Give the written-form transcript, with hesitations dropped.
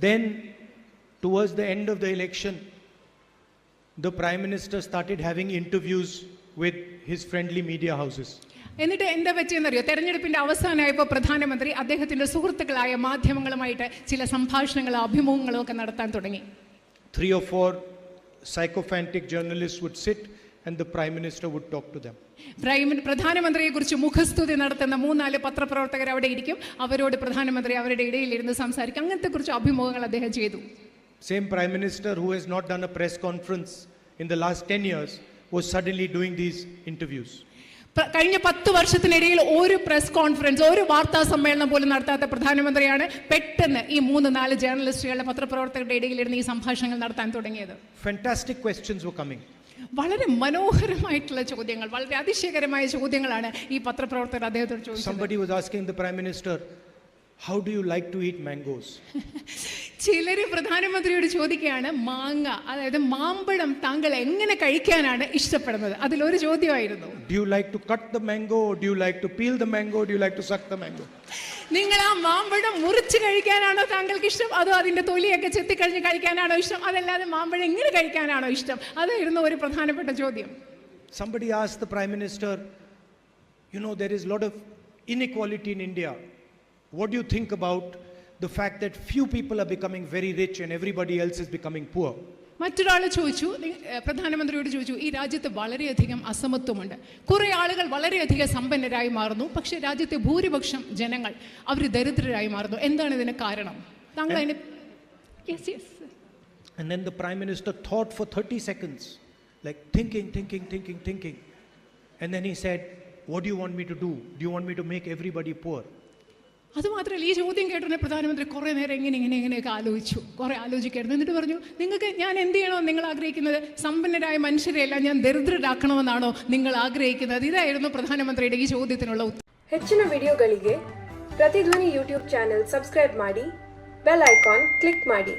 Then, towards the end of the election, the Prime Minister started having interviews with his friendly media houses. എന്നിട്ട് എന്താ പറ്റിയെന്നറിയോ? തെരഞ്ഞെടുപ്പിന്റെ അവസാനമായപ്പോൾ പ്രധാനമന്ത്രി അദ്ദേഹത്തിന്റെ സുഹൃത്തുക്കളായ മാധ്യമങ്ങളുമായിട്ട് ചില സംഭാഷണങ്ങളോ അഭിമുഖങ്ങളോ ഒക്കെ നടത്താൻ തുടങ്ങി. 3 or 4 sycophantic journalists would sit and the Prime Minister would talk to them. പ്രധാനമന്ത്രിയെക്കുറിച്ച് മുഖസ്തുതി നടത്തുന്ന 3-4 പത്രപ്രവർത്തകർ അവിടെ ഇരിക്കും. അവരോട് പ്രധാനമന്ത്രി അവരുടെ ഇടയിൽ ഇരുന്ന് സംസാരിക്കും. അങ്ങനത്തെ കുറിച്ച് അഭിമുഖങ്ങൾ അദ്ദേഹം ചെയ്തു. Same Prime Minister who has not done a press conference in the last 10 years was suddenly doing these interviews. കഴിഞ്ഞ 10 വർഷത്തിനിടയിൽ ഒരു പ്രസ് കോൺഫറൻസ്, ഒരു വാർത്താ സമ്മേളനം പോലും നടത്താത്ത പ്രധാനമന്ത്രിയാണ് പെട്ടെന്ന് ഈ 3-4 ജേർണലിസ്റ്റുകളുടെ പത്രപ്രവർത്തകരുടെ ഇടയിലിരുന്ന് ഈ സംഭാഷണങ്ങൾ നടത്താൻ തുടങ്ങിയത്. Fantastic questions were coming. വളരെ മനോഹരമായിട്ടുള്ള ചോദ്യങ്ങൾ, വളരെ അതിശയകരമായ ചോദ്യങ്ങളാണ് ഈ പത്രപ്രവർത്തകർ അദ്ദേഹത്തോട് ചോദിച്ചത്. Somebody was asking the Prime Minister, how do you like to eat mangoes? ചിലര് പ്രധാനമന്ത്രിയോട് ചോദിക്കുകയാണ്, മാങ്ങ, അതായത് മാമ്പഴം താങ്കൾ എങ്ങനെ കഴിക്കാനാണ് ഇഷ്ടപ്പെടുന്നത്? അതിലൊരു ചോദ്യമായിരുന്നു, do you like to cut the mango, or do you like to peel the mango, or do you like to suck the mango? നിങ്ങൾ ആ മാമ്പഴം മുറിച്ച് കഴിക്കാനാണോ താങ്കൾക്ക് ഇഷ്ടം, അതോ അതിന്റെ തൊലിയൊക്കെ ചെത്തിക്കഴിഞ്ഞ് കഴിക്കാനാണോ ഇഷ്ടം, അതല്ലാതെ മാമ്പഴം എങ്ങനെ കഴിക്കാനാണോ ഇഷ്ടം? അതായിരുന്നു ഒരു പ്രധാനപ്പെട്ട ചോദ്യം. Somebody asked the Prime Minister, there is a lot of inequality in India. What do you think about the fact that few people are becoming very rich and everybody else is becoming poor? മറ്റൊരാൾ ചോദിച്ചു, പ്രധാനമന്ത്രിയോട് ചോദിച്ചു, ഈ രാജ്യത്ത് വളരെയധികം അസമത്വമുണ്ട്, കുറേ ആളുകൾ വളരെയധികം സമ്പന്നരായി മാറുന്നു, പക്ഷേ രാജ്യത്തെ ഭൂരിപക്ഷം ജനങ്ങൾ അവർ ദരിദ്രരായി മാറുന്നു, എന്താണ് ഇതിന് കാരണം? താങ്കൾ അതിന് And then the Prime Minister thought for 30 seconds, like thinking. And then he said, what do you want me to do? Do you want me to make everybody poor? അതുമാത്രമല്ല, ഈ ചോദ്യം കേട്ടോടെ പ്രധാനമന്ത്രി കുറേ നേരം ഇങ്ങനെയൊക്കെ ആലോചിക്കായിരുന്നു. എന്നിട്ട് പറഞ്ഞു, നിങ്ങൾക്ക് ഞാൻ എന്ത് ചെയ്യണോ നിങ്ങൾ ആഗ്രഹിക്കുന്നത്? സമ്പന്നരായ മനുഷ്യരെയെല്ലാം ഞാൻ ദരിദ്രരാക്കണമെന്നാണോ നിങ്ങൾ ആഗ്രഹിക്കുന്നത്? ഇതായിരുന്നു പ്രധാനമന്ത്രിയുടെ ഈ ചോദ്യത്തിനുള്ള ഉത്തരം. ಹೆಚ್ಚಿನ ವಿಡಿಯೋಗಳಿಗೆ ಪ್ರತಿಧ್ವನಿ ಯೂಟ್ಯೂಬ್ ಚಾನೆಲ್ ಸಬ್ಸ್ಕ್ರೈಬ್ ಮಾಡಿ, ಬೆಲ್ ಐಕಾನ್ ಕ್ಲಿಕ್ ಮಾಡಿ.